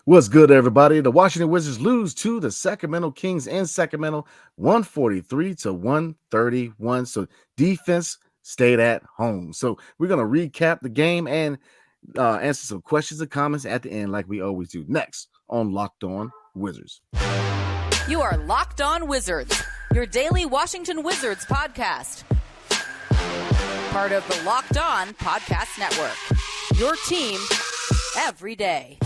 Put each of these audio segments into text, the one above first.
What's good, everybody? The Washington Wizards lose to the Sacramento Kings in Sacramento, 143 to 131. So defense stayed at home. So we're going to recap the game and answer some questions and comments at the end, like we always do. Next on Locked On Wizards. You are Locked On Wizards, your daily Washington Wizards podcast. Part of the Locked On Podcast Network. Your team every day.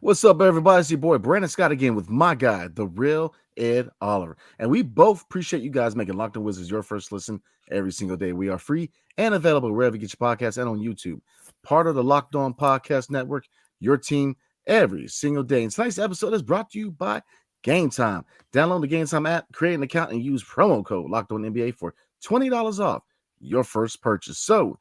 What's up, everybody? It's your boy Brandon Scott again with my guy, the real Ed Oliver. And we both appreciate you guys making Locked On Wizards your first listen every single day. We are free and available wherever you get your podcasts and on YouTube. Part of the Locked On Podcast Network, your team every single day. And tonight's episode is brought to you by Gametime. Download the Gametime app, create an account, and use promo code Locked On NBA for $20 off your first purchase. So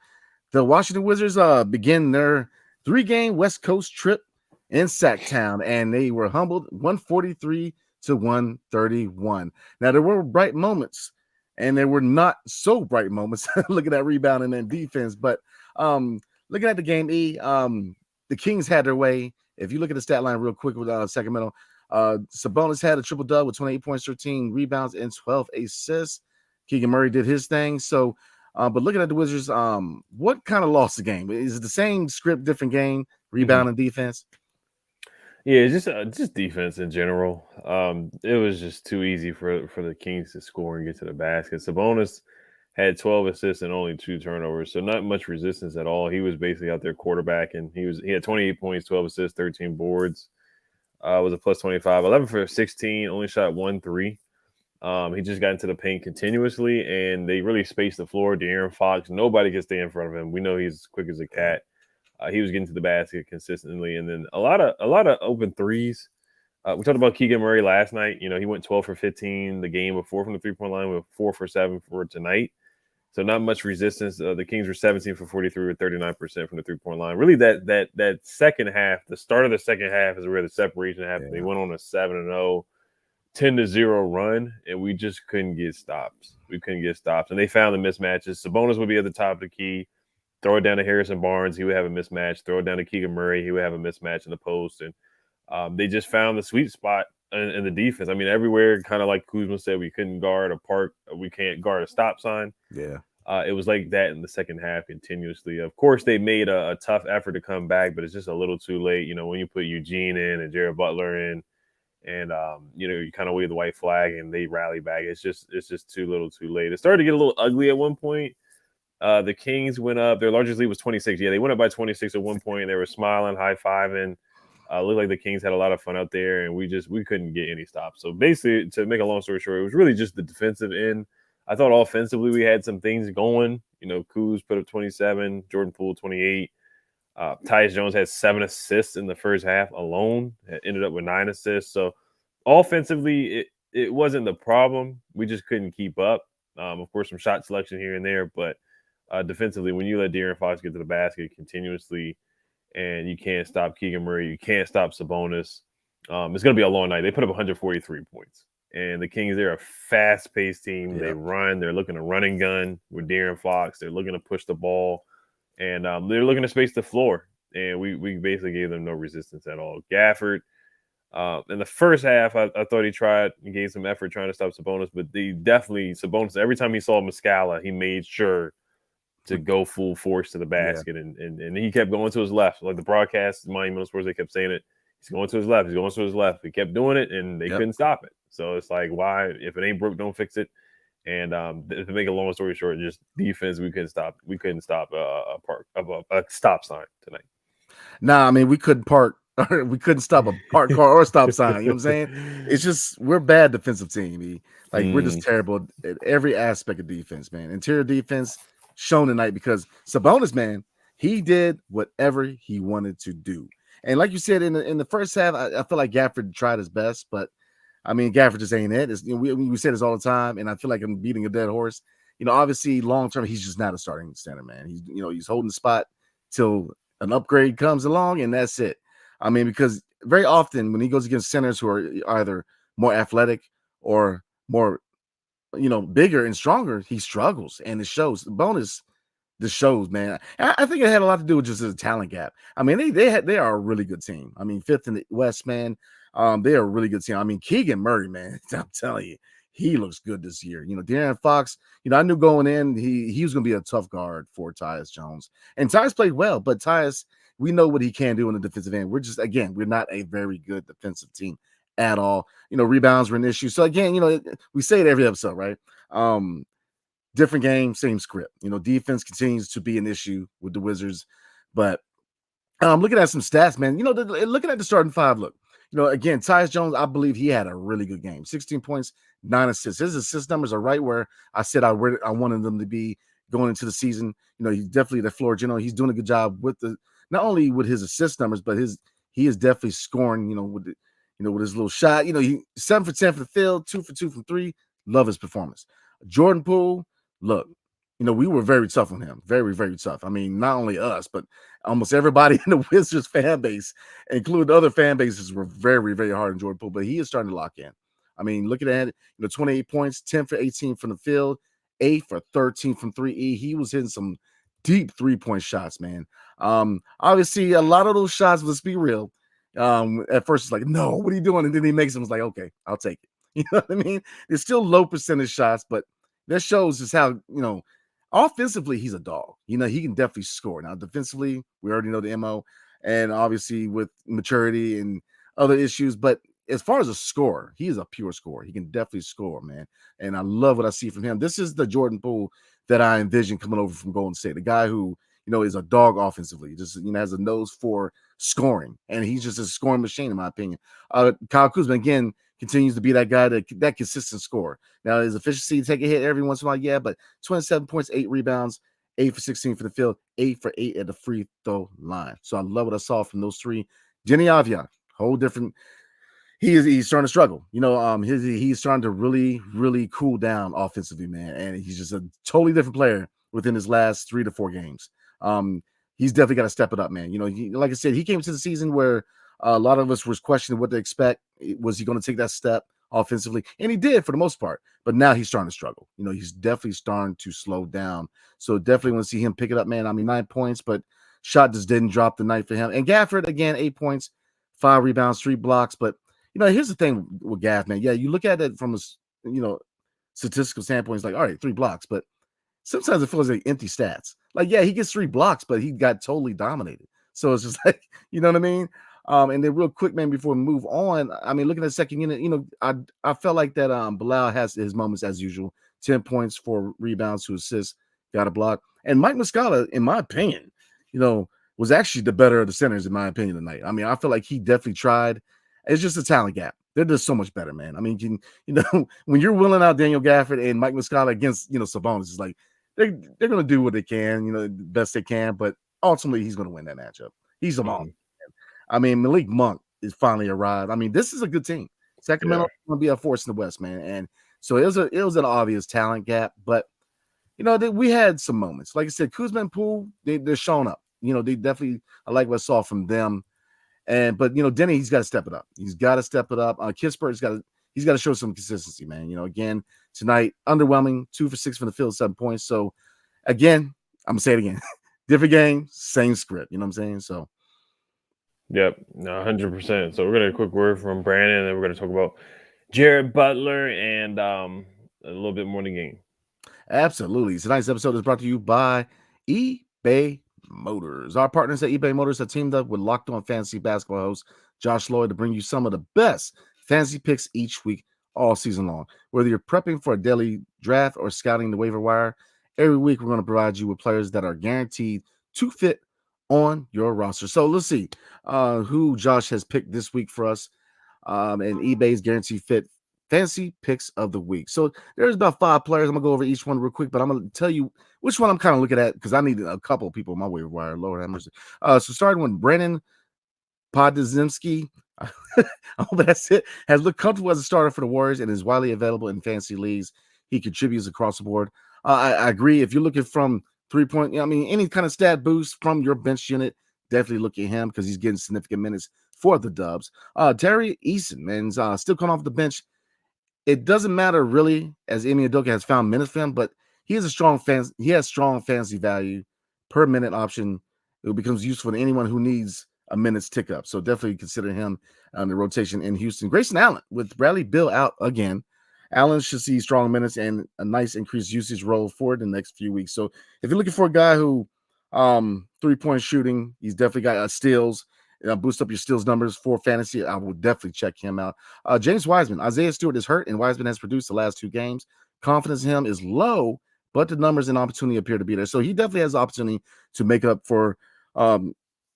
the Washington Wizards begin their 3-game West Coast trip in Sac-Town, and they were humbled 143 to 131. Now, there were bright moments, and there were not so bright moments. Look at that rebound and then defense. But looking at the game, the Kings had their way. If you look at the stat line real quick with Sacramento, Sabonis had a triple-double with 28 points, 13 rebounds, and 12 assists. Keegan Murray did his thing. So, but looking at the Wizards, what kind of lost the game? Is it the same script, different game, rebound and defense? Yeah, just defense in general. It was just too easy for the Kings to score and get to the basket. Sabonis had 12 assists and only 2 turnovers, so not much resistance at all. He was basically out there quarterbacking. He had 28 points, 12 assists, 13 boards. Was a plus 25, 11 for 16, only shot 1 3. He just got into the paint continuously, and they really spaced the floor. De'Aaron Fox, nobody could stay in front of him. We know he's quick as a cat. He was getting to the basket consistently, and then a lot of open threes. We talked about Keegan Murray last night. You know, he went 12 for 15 the game before from the three-point line, with 4 for 7 for tonight. So not much resistance. The Kings were 17 for 43 with 39% from the three-point line. Really, that second half, the start of the second half, is where the separation happened. Yeah. They went on a 7-0, 10-0 run, and we just couldn't get stops. And they found the mismatches. Sabonis would be at the top of the key. Throw it down to Harrison Barnes, he would have a mismatch. Throw it down to Keegan Murray, he would have a mismatch in the post. And they just found the sweet spot in the defense. I mean, everywhere, kind of like Kuzma said, we couldn't guard a park. We can't guard a stop sign. Yeah. It was like that in the second half continuously. Of course, they made a tough effort to come back, but it's just a little too late. You know, when you put Eugene in and Jared Butler in, and you kind of wave the white flag and they rally back. It's just too little too late. It started to get a little ugly at one point. The Kings went up. Their largest lead was 26. Yeah, they went up by 26 at one point. They were smiling, high-fiving. Looked like the Kings had a lot of fun out there, and we couldn't get any stops. So basically, to make a long story short, it was really just the defensive end. I thought offensively we had some things going. You know, Kuz put up 27, Jordan Poole 28. Tyus Jones had 7 assists in the first half alone. Ended up with 9 assists. So offensively, it wasn't the problem. We just couldn't keep up. Of course, some shot selection here and there, but defensively, when you let De'Aaron Fox get to the basket continuously and you can't stop Keegan Murray, you can't stop Sabonis, it's going to be a long night. They put up 143 points. And the Kings, they're a fast-paced team. Yeah. They run. They're looking to run and gun with De'Aaron Fox. They're looking to push the ball. And they're looking to space the floor. And we basically gave them no resistance at all. Gafford, in the first half, I thought he gave some effort trying to stop Sabonis. But Sabonis, every time he saw Muscala, he made sure to go full force to the basket, and he kept going to his left. Like the broadcast, Monumental Sports, they kept saying it. He's going to his left. He's going to his left. He kept doing it, and they couldn't stop it. So it's like, why? If it ain't broke, don't fix it. And to make a long story short, just defense, we couldn't stop. We couldn't stop a stop sign tonight. Nah, I mean, we couldn't stop a parked car or a stop sign. You know what I'm saying? It's just, we're a bad defensive team. We're just terrible at every aspect of defense, man. Interior defense shown tonight because Sabonis, man, he did whatever he wanted to do. And like you said, in the first half, I feel like Gafford tried his best, but I mean, Gafford just ain't it. We say this all the time, and I feel like I'm beating a dead horse. You know, obviously, long term, he's just not a starting center, man. He's holding the spot till an upgrade comes along, and that's it. I mean, because very often when he goes against centers who are either more athletic or more, bigger and stronger, he struggles, and it shows. The shows, man. I think it had a lot to do with just a talent gap. I mean, they are a really good team. I mean, fifth in the West, man. They are a really good team. I mean, Keegan Murray, man. I'm telling you, he looks good this year. De'Aaron Fox. I knew going in he was going to be a tough guard for Tyus Jones, and Tyus played well. But Tyus, we know what he can do in the defensive end. We're not a very good defensive team at all. Rebounds were an issue. So again, we say it every episode, right? Different game, same script. Defense continues to be an issue with the Wizards. But looking at some stats, man, looking at the starting five, look, again, Tyus Jones, I believe he had a really good game. 16 points, 9 assists. His assist numbers are right where I said I wanted them to be going into the season. He's definitely the floor general. He's doing a good job with not only with his assist numbers, but he is definitely scoring, with his little shot. He 7 for 10 for the field, 2 for 2 from 3. Love his performance. Jordan Poole, look, we were very tough on him. Very, very tough. I mean, not only us, but almost everybody in the Wizards fan base, including other fan bases, were very, very hard on Jordan Poole, but he is starting to lock in. I mean, looking at it, 28 points, 10 for 18 from the field, 8 for 13 from 3E. He was hitting some deep 3-point shots, man. Obviously, a lot of those shots, let's be real. At first, it's like, no, what are you doing? And then he makes them. It's like, okay, I'll take it. You know what I mean? It's still low percentage shots, but that shows just how, offensively, he's a dog. He can definitely score. Now, defensively, we already know the MO, and obviously with maturity and other issues. But as far as a scorer, he is a pure scorer. He can definitely score, man. And I love what I see from him. This is the Jordan Poole that I envision coming over from Golden State, the guy who, is a dog offensively, just, has a nose for scoring. And he's just a scoring machine, in my opinion. Kyle Kuzma, again, continues to be that guy, that consistent scorer. Now, his efficiency take a hit every once in a while, yeah, but 27 points, 8 rebounds, 8 for 16 for the field, 8 for 8 at the free throw line. So I love what I saw from those three. Jenny Avia, whole different. He's starting to struggle. He's starting to really, really cool down offensively, man, and he's just a totally different player within his last 3 to 4 games. He's definitely got to step it up, man. Like I said, he came to the season where a lot of us was questioning what to expect. Was he going to take that step offensively? And he did for the most part. But now he's starting to struggle. He's definitely starting to slow down. So definitely want to see him pick it up, man. I mean, 9 points, but shot just didn't drop the night for him. And Gafford, again, 8 points, 5 rebounds, 3 blocks. But, here's the thing with Gaff, man. Yeah, you look at it from a, statistical standpoint, it's like, all right, 3 blocks. But sometimes it feels like empty stats. Like, yeah, he gets 3 blocks, but he got totally dominated. So it's just like, you know what I mean? And then real quick, man, before we move on, I mean, looking at the second unit, I felt like that Bilal has his moments as usual. 10 points, 4 rebounds, 2 assists, got a block. And Mike Muscala, in my opinion, was actually the better of the centers, in my opinion, tonight. I mean, I feel like he definitely tried. It's just a talent gap. They're just so much better, man. I mean, when you're willing out Daniel Gafford and Mike Muscala against, Sabonis, it's like they're going to do what they can, the best they can. But ultimately, he's going to win that matchup. He's a mom. I mean, Malik Monk is finally arrived. I mean, this is a good team. Sacramento is going to be a force in the West, man. And so it was an obvious talent gap. But, we had some moments. Like I said, Kuzma and Poole, they're showing up. They definitely, I like what I saw from them. But Denny, he's got to step it up. He's got to step it up. Kispert, he's got to show some consistency, man. Again, tonight, underwhelming, 2 for 6 from the field, 7 points. So, again, I'm going to say it again. Different game, same script. You know what I'm saying? So, yep, 100%. So we're going to quick word from Brandon, and then we're going to talk about Jared Butler and a little bit more in the game. Absolutely. Tonight's episode is brought to you by eBay Motors. Our partners at eBay Motors have teamed up with Locked On Fantasy Basketball host Josh Lloyd to bring you some of the best fantasy picks each week, all season long. Whether you're prepping for a daily draft or scouting the waiver wire, every week we're going to provide you with players that are guaranteed to fit on your roster. So let's see who Josh has picked this week for us. And eBay's guaranteed fit fantasy picks of the week. So there's about 5 players. I'm gonna go over each one real quick, but I'm gonna tell you which one I'm kind of looking at because I need a couple of people on my waiver wire. Lord have mercy. So starting with Brennan Podazimski. I hope that's it. Has looked comfortable as a starter for the Warriors and is widely available in fantasy leagues. He contributes across the board. I agree. If you're looking from 3-point, any kind of stat boost from your bench unit, definitely look at him because he's getting significant minutes for the Dubs. Terry Eason, man, still coming off the bench. It doesn't matter really, as Emi Udoka has found minutes for him, but he has strong fantasy value per minute option. It becomes useful to anyone who needs a minute's tick up. So definitely consider him on the rotation in Houston. Grayson Allen, with Bradley Beal out again, Allen should see strong minutes and a nice increased usage role for the next few weeks. So if you're looking for a guy who 3-point shooting, he's definitely got steals, boost up your steals numbers for fantasy, I will definitely check him out. James Wiseman, Isaiah Stewart is hurt, and Wiseman has produced the last 2 games. Confidence in him is low, but the numbers and opportunity appear to be there. So he definitely has the opportunity to make up for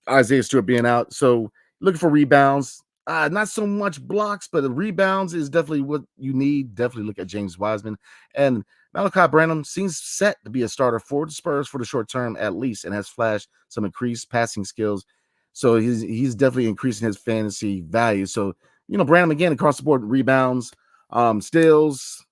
Isaiah Stewart being out. So looking for rebounds. Not so much blocks, but the rebounds is definitely what you need. Definitely look at James Wiseman. And Malachi Branham seems set to be a starter for the Spurs for the short term at least, and has flashed some increased passing skills. So he's definitely increasing his fantasy value. So, Branham, again, across the board, rebounds, steals,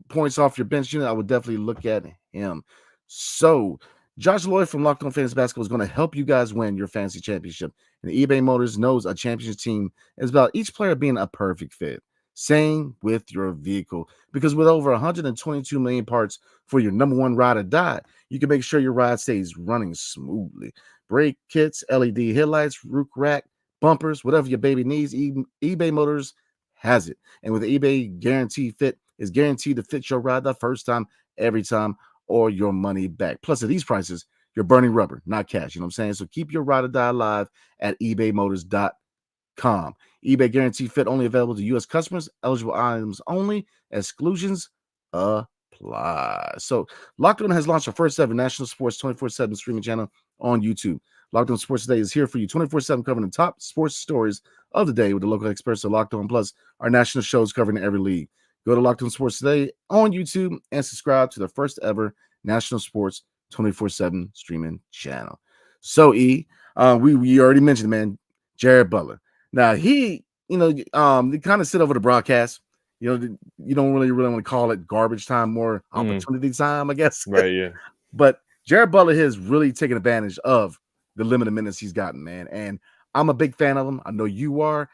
points off your bench unit, I would definitely look at him. So Josh Lloyd from Locked On Fantasy Basketball is going to help you guys win your fantasy championship. And eBay Motors knows a championship team is about each player being a perfect fit. Same with your vehicle, because with over 122 million parts for your number one ride or die, you can make sure your ride stays running smoothly. Brake kits, LED headlights, roof rack, bumpers, whatever your baby needs, eBay Motors has it. And with eBay Guarantee Fit, is guaranteed to fit your ride the first time, every time, or your money back. Plus, at these prices, you're burning rubber, not cash. You know what I'm saying? So keep your ride or die alive at ebaymotors.com. eBay Guarantee Fit only available to U.S. customers. Eligible items only. Exclusions apply. So Locked On has launched our first ever national sports 24/7 streaming channel on YouTube. Locked On Sports Today is here for you 24/7, covering the top sports stories of the day with the local experts of Locked On, plus our national shows covering every league. Go to Locked On Sports Today on YouTube and subscribe to the first ever national sports 24/7 streaming channel. So, we already mentioned, man, Jared Butler. Now, they kind of sit over the broadcast. You don't really want to call it garbage time, more opportunity time, I guess. Right, yeah. But Jared Butler has really taken advantage of the limited minutes he's gotten, man. And I'm a big fan of him. I know you are.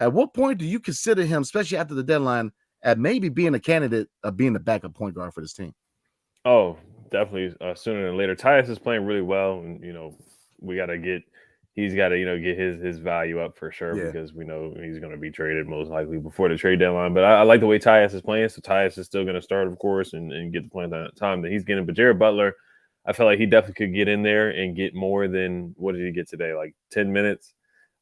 At what point do you consider him, especially after the deadline, at maybe being a candidate of being the backup point guard for this team? Oh, definitely sooner than later. Tyus is playing really well, and he's got to get his value up for sure, because we know he's going to be traded most likely before the trade deadline. But I like the way Tyus is playing, so Tyus is still going to start, of course, and get the playing time that he's getting. But Jared Butler, I feel like he definitely could get in there and get more than, what did he get today? Like 10 minutes.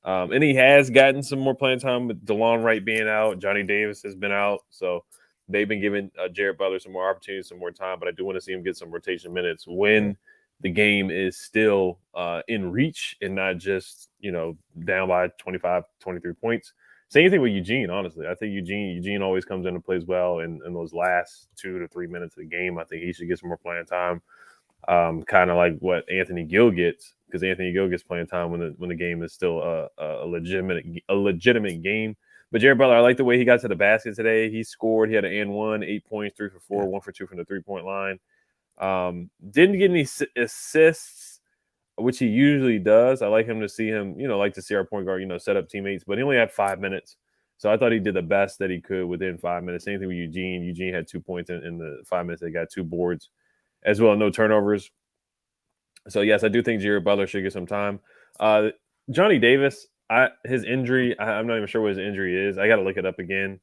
And he has gotten some more playing time with DeLon Wright being out. Johnny Davis has been out. So they've been giving Jared Butler some more opportunities, some more time. But I do want to see him get some rotation minutes when the game is still in reach and not just, down by 25, 23 points. Same thing with Eugene, honestly. I think Eugene always comes in and plays well in those last 2 to 3 minutes of the game. I think he should get some more playing time. Kind of like what Anthony Gill gets, because Anthony Gill gets playing time when the game is still a legitimate game. But Jared Butler, I like the way he got to the basket today. He scored. He had an and one, 8 points, 3 for 4, 1 for 2 from the 3-point line. Didn't get any assists, which he usually does. I like him to see him, like to see our point guard, set up teammates. But he only had 5 minutes. So I thought he did the best that he could within 5 minutes. Same thing with Eugene. Eugene had 2 points in the 5 minutes. They got 2 boards as well, no turnovers. So, yes, I do think Jared Butler should get some time. Johnny Davis, his injury, I'm not even sure what his injury is. I got to look it up again.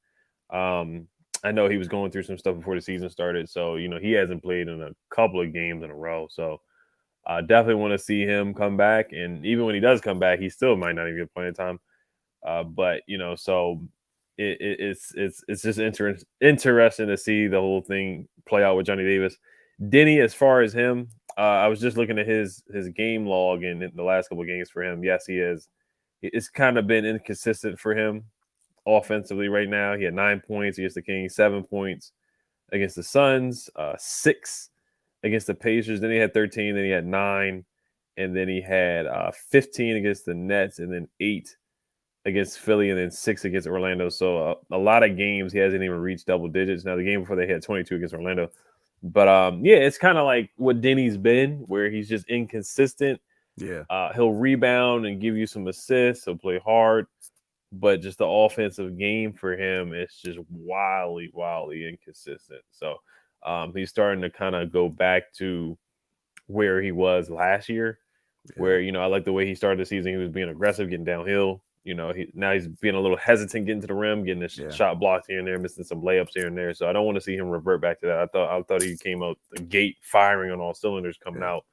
I know he was going through some stuff before the season started. So, he hasn't played in a couple of games in a row. So, I definitely want to see him come back. And even when he does come back, he still might not even get playing time. But, so it's just interesting to see the whole thing play out with Johnny Davis. Denny, as far as him, I was just looking at his game log in the last couple of games for him. Yes, he is. It's kind of been inconsistent for him offensively right now. He had 9 points against the Kings, 7 points against the Suns, 6 against the Pacers. Then he had 13, then he had 9, and then he had 15 against the Nets, and then 8 against Philly, and then 6 against Orlando. So a lot of games he hasn't even reached double digits. Now, the game before they had 22 against Orlando. But, it's kind of like what Denny's been, where he's just inconsistent. Yeah. He'll rebound and give you some assists. He'll play hard, but just the offensive game for him is just wildly inconsistent. So he's starting to kind of go back to where he was last year, where, I like the way he started the season. He was being aggressive, getting downhill. Now he's being a little hesitant getting to the rim, getting his shot blocked here and there, missing some layups here and there. So I don't want to see him revert back to that. I thought he came out the gate firing on all cylinders coming out,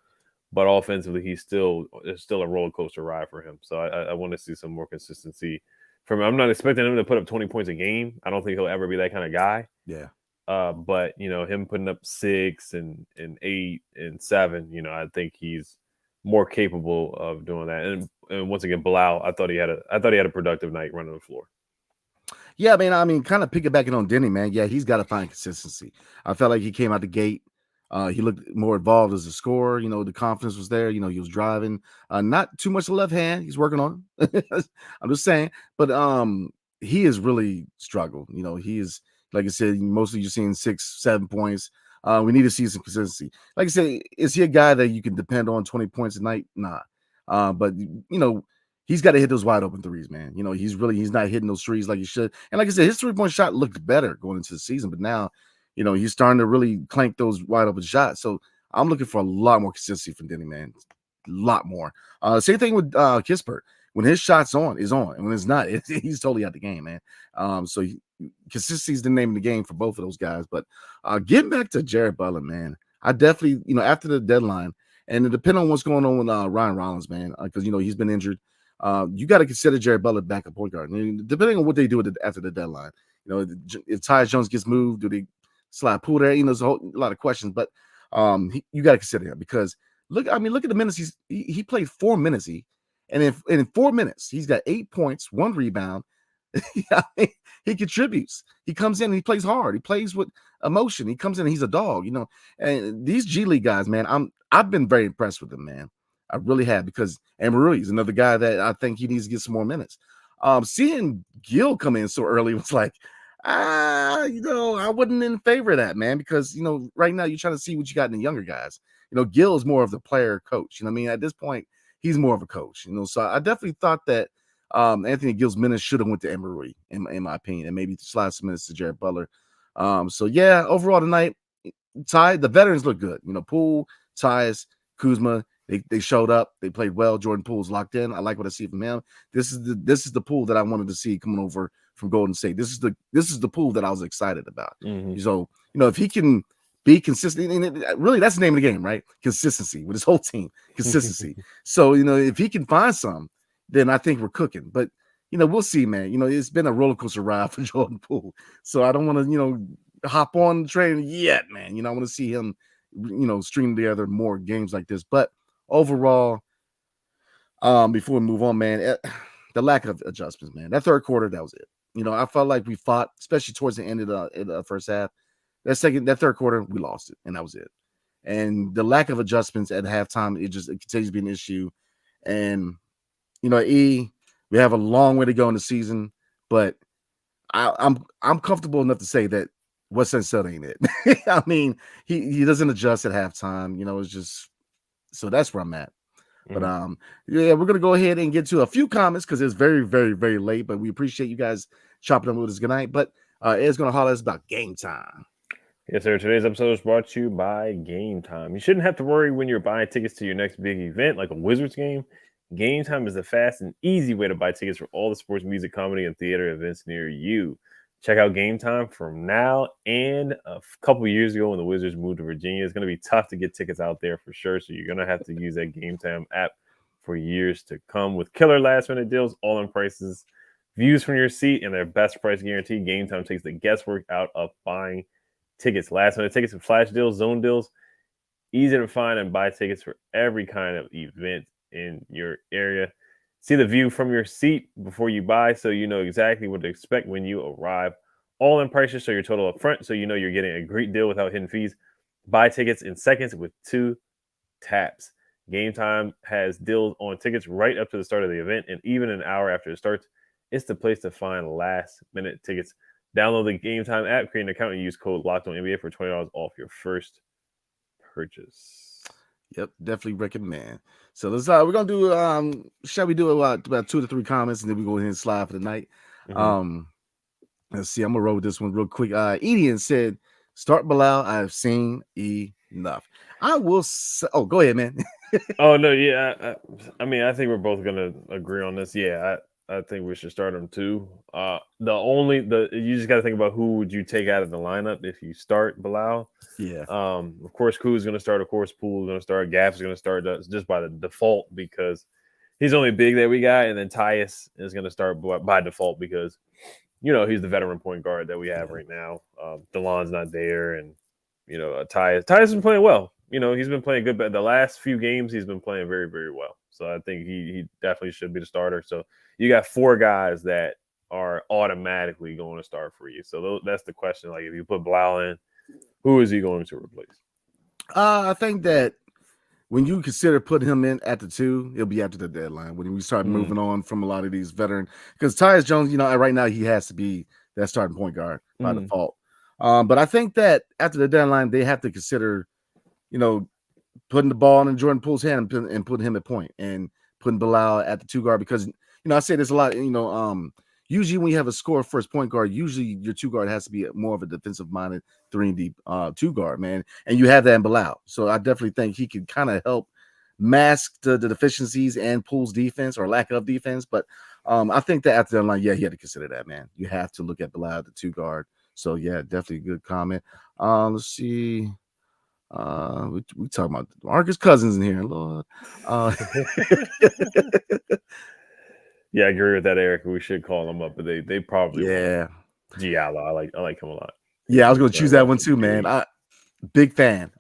but offensively it's still a roller coaster ride for him. So I want to see some more consistency from him. I'm not expecting him to put up 20 points a game. I don't think he'll ever be that kind of guy. Yeah. But him putting up 6 and 8 and 7, I think he's more capable of doing that. And once again, Bilal, I thought he had a productive night running the floor. Yeah, I mean, kind of piggybacking on Denny, man. Yeah, he's got to find consistency. I felt like he came out the gate. He looked more involved as a scorer. The confidence was there. He was driving. Not too much left hand. He's working on it. I'm just saying. But he has really struggled. He is, like I said, mostly you're seeing 6, 7 points. We need to see some consistency. Like I said, is he a guy that you can depend on 20 points a night? Nah. But he's got to hit those wide open threes, man. He's not hitting those threes like he should. And like I said, his 3-point shot looked better going into the season, but now, he's starting to really clank those wide open shots. So I'm looking for a lot more consistency from Denny, man. A lot more. Same thing with Kispert. When his shot's on, is on. And when it's not, he's totally out the game, man. Consistency is the name of the game for both of those guys. But getting back to Jared Butler, man, I definitely, after the deadline, and depending on what's going on with Ryan Rollins, man, because, he's been injured, you got to consider Jared Butler backup point guard. Depending on what they do after the deadline, if Tyus Jones gets moved, do they slide Poole there? There's a lot of questions, but you got to consider him because look at the minutes he played 4 minutes. And in 4 minutes, he's got 8 points, 1 rebound. He contributes. He comes in and he plays hard. He plays with emotion. He comes in and he's a dog, And these G League guys, man, I've been very impressed with them, man. I really have, because Amarui is another guy that I think he needs to get some more minutes. Seeing Gil come in so early was like, I wasn't in favor of that, man, because right now you're trying to see what you got in the younger guys. Gil is more of the player coach. At this point, he's more of a coach. So I definitely thought that Anthony Gill's minutes should have went to Emery, in my opinion, and maybe slide some minutes to Jared Butler. So yeah, overall tonight, the veterans look good. Poole, Tyus, Kuzma, they showed up. They played well. Jordan Poole's locked in. I like what I see from him. This is the Poole that I wanted to see coming over from Golden State. This is the Poole that I was excited about. Mm-hmm. So if he can be consistent, and really that's the name of the game, right? Consistency with his whole team. Consistency. So if he can find some, then I think we're cooking. But we'll see, man. It's been a roller coaster ride for Jordan Poole. So I don't want to hop on the train yet, man. I want to see him string together more games like this. But overall, before we move on, man, the lack of adjustments, man. That third quarter, that was it. I felt like we fought, especially towards the end of the first half. That third quarter, we lost it, and that was it. And the lack of adjustments at halftime, it continues to be an issue. And we have a long way to go in the season, but I'm comfortable enough to say that what's unsaid ain't it. I mean, he doesn't adjust at halftime. It's just, so that's where I'm at. But yeah, we're gonna go ahead and get to a few comments because it's very, very, very late. But we appreciate you guys chopping up with us. Good night. But Ed's gonna holler at us about game time. Yes, sir. Today's episode is brought to you by Gametime. You shouldn't have to worry when you're buying tickets to your next big event like a Wizards game. Gametime is the fast and easy way to buy tickets for all the sports, music, comedy, and theater events near you. Check out Gametime from now and a couple years ago when the Wizards moved to Virginia. It's going to be tough to get tickets out there for sure, so you're going to have to use that Gametime app for years to come. With killer last-minute deals, all-in prices, views from your seat, and their best price guarantee, Gametime takes the guesswork out of buying tickets. Last-minute tickets and flash deals, zone deals, easy to find and buy tickets for every kind of event in your area. See the view from your seat before you buy so you know exactly what to expect when you arrive. All-in prices show your total up front so you know you're getting a great deal without hidden fees. Buy tickets in seconds with 2 taps. Gametime has deals on tickets right up to the start of the event and even an hour after it starts. It's the place to find last-minute tickets. Download the Gametime app, create an account, and use code LOCKEDONNBA for $20 off your first purchase. Yep, definitely recommend. So let's we're gonna do shall we do about 2 to 3 comments and then we go ahead and slide for the night. Mhm. Let's see, I'm gonna roll with this one real quick. Edian said, start Bilal. I've seen enough. I will say, oh, go ahead, man. Oh no, yeah. I mean, I think we're both gonna agree on this. Yeah, I think we should start him too. You just got to think about who would you take out of the lineup if you start Bilal. Yeah. Of course, Kuz is gonna start. Of course, Poole is gonna start. Gap is gonna start just by the default because he's only big that we got, and then Tyus is gonna start by default because he's the veteran point guard that we have right now. DeLon's not there, and Tyus has been playing well. He's been playing good, but the last few games he's been playing very, very well. So I think he definitely should be the starter. So you got 4 guys that are automatically going to start for you. So that's the question. Like if you put Blau in, who is he going to replace? I think that when you consider putting him in at the 2, it'll be after the deadline when we start moving on from a lot of these veteran. Because Tyus Jones, right now he has to be that starting point guard by default. But I think that after the deadline, they have to consider, putting the ball in Jordan Poole's hand and putting him at point and putting Bilal at the 2 guard because I say this a lot. Usually when you have a score first point guard, usually your 2 guard has to be more of a defensive minded 3-and-D 2 guard, man, and you have that in Bilal. So I definitely think he could kind of help mask the deficiencies and Poole's defense or lack of defense. But I think that after the line, he had to consider that, man. You have to look at Bilal at the 2 guard. So yeah, definitely a good comment. Let's see. We talking about Marcus Cousins in here, Lord. Yeah, I agree with that, Eric. We should call them up, but they probably yeah. Giallo. I like him a lot. Yeah, I was gonna choose that one too, man. Big fan.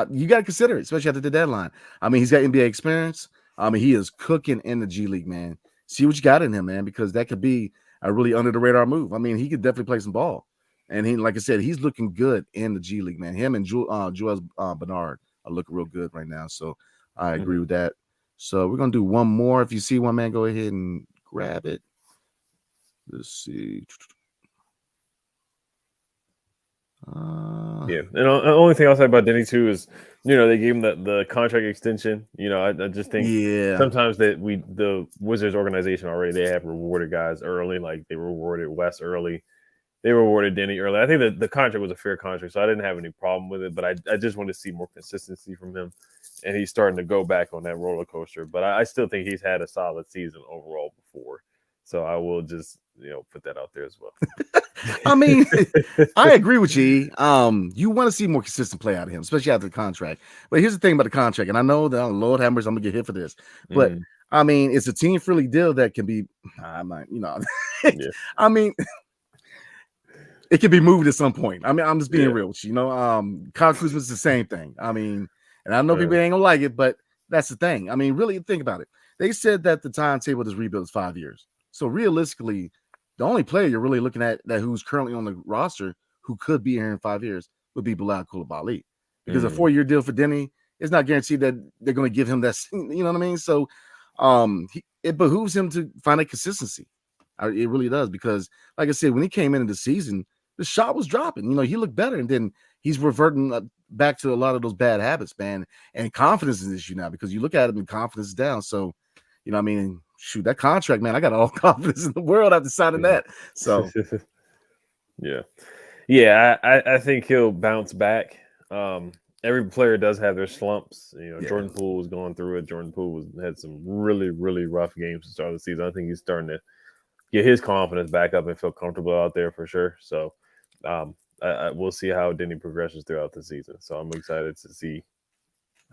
You got to consider it, especially after the deadline. I mean, he's got NBA experience. I mean, he is cooking in the G League, man. See what you got in him, man, because that could be a really under the radar move. I mean, he could definitely play some ball. And he, like I said, he's looking good in the G League, man. Him and Joel Bernard are looking real good right now. So I agree with that. So we're gonna do one more. If you see one, man, go ahead and grab it. Let's see. Yeah, and the only thing I'll say about Denny too is, they gave him the contract extension. I just think sometimes that the Wizards organization already they have rewarded guys early, like they rewarded Wes early. They rewarded Denny early. I think that the contract was a fair contract, so I didn't have any problem with it. But I just want to see more consistency from him, and he's starting to go back on that roller coaster. But I still think he's had a solid season overall before, so I will just put that out there as well. I mean, I agree with you. You want to see more consistent play out of him, especially after the contract. But here's the thing about the contract, and I know that Lord have mercy, I'm gonna get hit for this, but I mean, it's a team-friendly deal that can be, I mean. It can be moved at some point. I mean, I'm just being real with you. Kyle Kuzma is the same thing. I mean, and I know people ain't gonna like it, but that's the thing. I mean, really think about it. They said that the timetable of this rebuild is 5 years. So realistically, the only player you're really looking at that who's currently on the roster who could be here in 5 years would be Bilal Coulibaly. Because a 4-year deal for Denny is not guaranteed that they're going to give him that. You know what I mean? So it behooves him to find a consistency. It really does, because like I said, when he came into the season, the shot was dropping. He looked better, and then he's reverting back to a lot of those bad habits, man. And confidence is an issue now because you look at him and confidence is down. So, I mean, shoot, that contract, man, I got all confidence in the world after signing that. So, I think he'll bounce back. Every player does have their slumps. Jordan Poole was going through it. Jordan Poole had some really, really rough games to start the season. I think he's starting to get his confidence back up and feel comfortable out there for sure. So we'll see how Denny progresses throughout the season. So I'm excited to see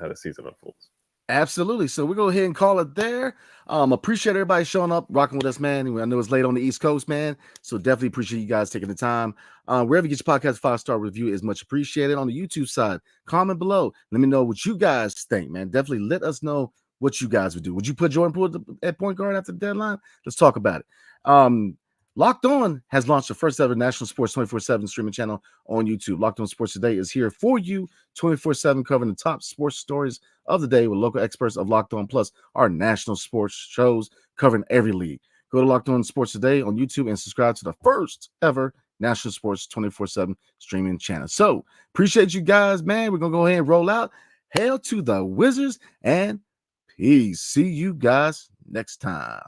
how the season unfolds. Absolutely. So we'll go ahead and call it there. Appreciate everybody showing up, rocking with us, man. I know it's late on the East Coast, man. So definitely appreciate you guys taking the time. Wherever you get your podcast, 5-star review is much appreciated. On the YouTube side, comment below. Let me know what you guys think, man. Definitely let us know what you guys would do. Would you put Jordan Poole at point guard after the deadline? Let's talk about it. Locked On has launched the first ever national sports 24/7 streaming channel on YouTube. Locked On Sports Today is here for you 24/7, covering the top sports stories of the day with local experts of Locked On, plus our national sports shows covering every league. Go to Locked On Sports Today on YouTube and subscribe to the first ever national sports 24/7 streaming channel. So appreciate you guys, man. We're gonna go ahead and roll out. Hail to the Wizards and peace. See you guys next time.